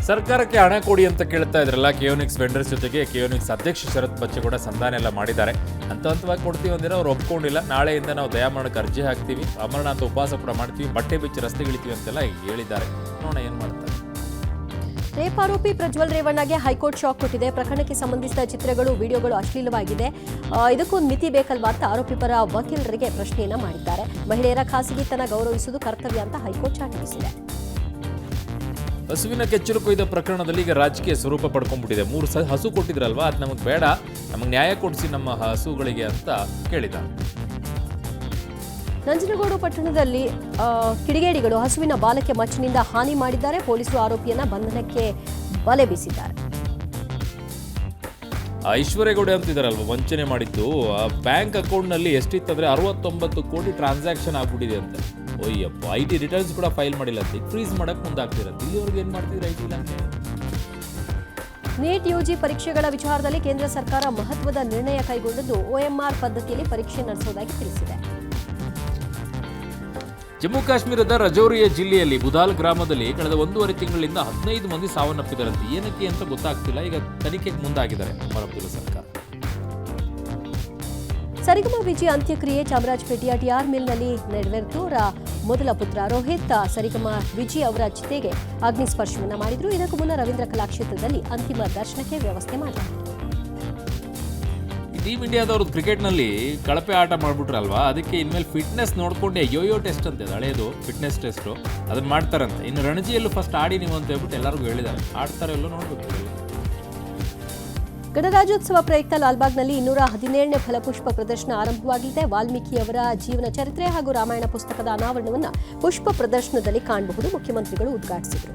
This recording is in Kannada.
ಸರ್ಕಾರಕ್ಕೆ ಹಣ ಕೊಡಿ ಅಂತ ಕೇಳ್ತಾ ಇದ್ರಲ್ಲ ಕಿಯೋನಿಕ್ಸ್ ವೆಂಡರ್ಸ್ ಜೊತೆಗೆ ಕಿಯೋನಿಕ್ಸ್ ಅಧ್ಯಕ್ಷ ಶರತ್ ಬಚ್ಚೇಗೌಡ ಸಂಧಾನ ಎಲ್ಲ ಮಾಡಿದ್ದಾರೆ. ಹಂತವಾಗಿ ಕೊಡ್ತೀವಿ ಅಂದಿರೋ ಅವ್ರು ಒಪ್ಕೊಂಡಿಲ್ಲ. ನಾಳೆಯಿಂದ ನಾವು ದಯಾಮರಣಕ್ಕೆ ಅರ್ಜಿ ಹಾಕ್ತೀವಿ, ಅಮರನಾಥ ಉಪವಾಸ ಕೂಡ ಮಾಡ್ತೀವಿ, ಬಟ್ಟೆ ಬಿಚ್ಚಿ ರಸ್ತೆಗಿಳಿತೀವಿ ಅಂತೆಲ್ಲ ಹೇಳಿದ್ದಾರೆ. ನೋಡೋಣ ಏನು ಮಾಡ್ತಾರೆ. ರೇಪ್ ಆರೋಪಿ ಪ್ರಜ್ವಲ್ ರೇವಣ್ಣಗೆ ಹೈಕೋರ್ಟ್ ಶಾಕ್ ಕೊಟ್ಟಿದೆ. ಪ್ರಕರಣಕ್ಕೆ ಸಂಬಂಧಿಸಿದ ಚಿತ್ರಗಳು, ವಿಡಿಯೋಗಳು ಅಶ್ಲೀಲವಾಗಿದೆ, ಇದಕ್ಕೊಂದು ಮಿತಿ ಬೇಕಲ್ವಾ ಅಂತ ಆರೋಪಿ ಪರ ವಕೀಲರಿಗೆ ಪ್ರಶ್ನೆಯನ್ನ ಮಾಡಿದ್ದಾರೆ. ಮಹಿಳೆಯರ ಖಾಸಗಿತನ ಗೌರವಿಸುವುದು ಕರ್ತವ್ಯ ಅಂತ ಹೈಕೋರ್ಟ್ ಚಾಟಿಸಿದೆ. ಹಸುವಿನ ಕೆಚ್ಚಲು ಕೊಯ್ದ ಪ್ರಕರಣದಲ್ಲಿ ಈಗ ರಾಜಕೀಯ ಸ್ವರೂಪ ಪಡ್ಕೊಂಡ್ಬಿಟ್ಟಿದೆ. 3 ಹಸು ಕೊಟ್ಟಿದ್ರಲ್ವಾ, ಅದು ನಮಗೆ ಬೇಡ, ನಮಗೆ ನ್ಯಾಯ ಕೊಡಿಸಿ ನಮ್ಮ ಹಸುಗಳಿಗೆ ಅಂತ ಕೇಳಿದ್ದಾರೆ. ನಂಜನಗೂಡು ಪಟ್ಟಣದಲ್ಲಿ ಕಿಡಿಗೇಡಿಗಳು ಹಸುವಿನ ಬಾಲಕ್ಕೆ ಮಚ್ಚಿನಿಂದ ಹಾನಿ ಮಾಡಿದ್ದಾರೆ. ಪೊಲೀಸರು ಆರೋಪಿಯನ್ನ ಬಂಧನಕ್ಕೆ ಬಲೆ ಬೀಸಿದ್ದಾರೆ. ಐಶ್ವರ್ಯಗೌಡ ಅಂತಿದ್ದಾರಲ್ವ, ವಂಚನೆ ಮಾಡಿದ್ದು ಬ್ಯಾಂಕ್ ಅಕೌಂಟ್ನಲ್ಲಿ ಎಷ್ಟಿತ್ತಂದ್ರೆ 69 ಕೋಟಿ ಟ್ರಾನ್ಸಾಕ್ಷನ್ ಆಗ್ಬಿಟ್ಟಿದೆ ಅಂತ. ಒಯ್ಯಪ್ಪ, IT ರಿಟರ್ನ್ಸ್ ಕೂಡ ಫೈಲ್ ಮಾಡಿಲ್ಲ ಅಂತ ಫ್ರೀಸ್ ಮಾಡಕ್ಕೆ ಮುಂದಾಗ್ತಿರಂತೆ. ಇಲ್ಲಿವರೆಗೆ ಏನು ಮಾಡ್ತಿದ್ರೆ IT ಇಲಾಖೆ? ನೀಟ್ UG ಪರೀಕ್ಷೆಗಳ ವಿಚಾರದಲ್ಲಿ ಕೇಂದ್ರ ಸರ್ಕಾರ ಮಹತ್ವದ ನಿರ್ಣಯ ಕೈಗೊಂಡಿದ್ದು OMR ಪದ್ಧತಿಯಲ್ಲಿ ಪರೀಕ್ಷೆ ನಡೆಸುವುದಾಗಿ ತಿಳಿಸಿದೆ. ಜಮ್ಮು ಕಾಶ್ಮೀರದ ರಜೌರಿಯ ಜಿಲ್ಲೆಯಲ್ಲಿ ಬುದಾಲ್ ಗ್ರಾಮದಲ್ಲಿ ಕಳೆದ 1.5 ತಿಂಗಳಿಂದ 15 ಮಂದಿ ಸಾವನ್ನಪ್ಪಿದರಂತೆ. ಏನಕ್ಕೆ ಅಂತ ಗೊತ್ತಾಗ್ತಿಲ್ಲ. ಈಗ ತನಿಖೆಗೆ ಮುಂದಾಗಿದ್ದಾರೆ ಅಬ್ದುಲ್ಲಾ ಸರ್ಕಾರ. ಸರಿಗಮ ವಿಜಿ ಅಂತ್ಯಕ್ರಿಯೆ ಚಾಮರಾಜಪೇಟೆಯ TR ಮಿಲ್ನಲ್ಲಿ ನೆರವೇರಿತು. ಮೊದಲ ಪುತ್ರ ರೋಹಿತ್ ಸರಿಗಮ ವಿಜಿ ಅವರ ಚಿತೆಗೆ ಅಗ್ನಿಸ್ಪರ್ಶವನ್ನು ಮಾಡಿದ್ರು. ಇದಕ್ಕೂ ಮುನ್ನ ರವೀಂದ್ರ ಕಲಾಕ್ಷೇತ್ರದಲ್ಲಿ ಅಂತಿಮ ದರ್ಶನಕ್ಕೆ ವ್ಯವಸ್ಥೆ ಮಾಡಲಾಗಿತ್ತು. ಟೀಮ್ ಇಂಡಿಯಾದವ್ರದ್ದು ಕ್ರಿಕೆಟ್ನಲ್ಲಿ ಕಳಪೆ ಆಟ ಮಾಡ್ಬಿಟ್ರಲ್ವಾ, ಅದಕ್ಕೆ ಇನ್ಮೇಲೆ ಫಿಟ್ನೆಸ್ ನೋಡ್ಕೊಂಡೆ ಯೋಯೋ ಟೆಸ್ಟ್ ಅಂತ ಹಳೆಯದು ಫಿಟ್ನೆಸ್ ಟೆಸ್ಟು ಅದನ್ನ ಮಾಡ್ತಾರಂತೆ. ಇನ್ನು ರಣಜಿಯಲ್ಲೂ ಫಸ್ಟ್ ಆಡಿ ನೀವು ಅಂತ ಹೇಳ್ಬಿಟ್ಟು ಎಲ್ಲರಿಗೂ ಹೇಳಿದ್ದಾರೆ. ಆಡ್ತಾರೆ ಎಲ್ಲೋ ನೋಡ್ಬೇಕು. ಗಣರಾಜ್ಯೋತ್ಸವ ಪ್ರಯುಕ್ತ ಲಾಲ್ಬಾಗ್ನಲ್ಲಿ 217ನೇ ಫಲಪುಷ್ಪ ಪ್ರದರ್ಶನ ಆರಂಭವಾಗಲಿದೆ. ವಾಲ್ಮೀಕಿಯವರ ಜೀವನ ಚರಿತ್ರೆ ಹಾಗೂ ರಾಮಾಯಣ ಪುಸ್ತಕದ ಅನಾವರಣವನ್ನು ಪುಷ್ಪ ಪ್ರದರ್ಶನದಲ್ಲಿ ಕಾಣಬಹುದು. ಮುಖ್ಯಮಂತ್ರಿಗಳು ಉದ್ಘಾಟಿಸಿದರು.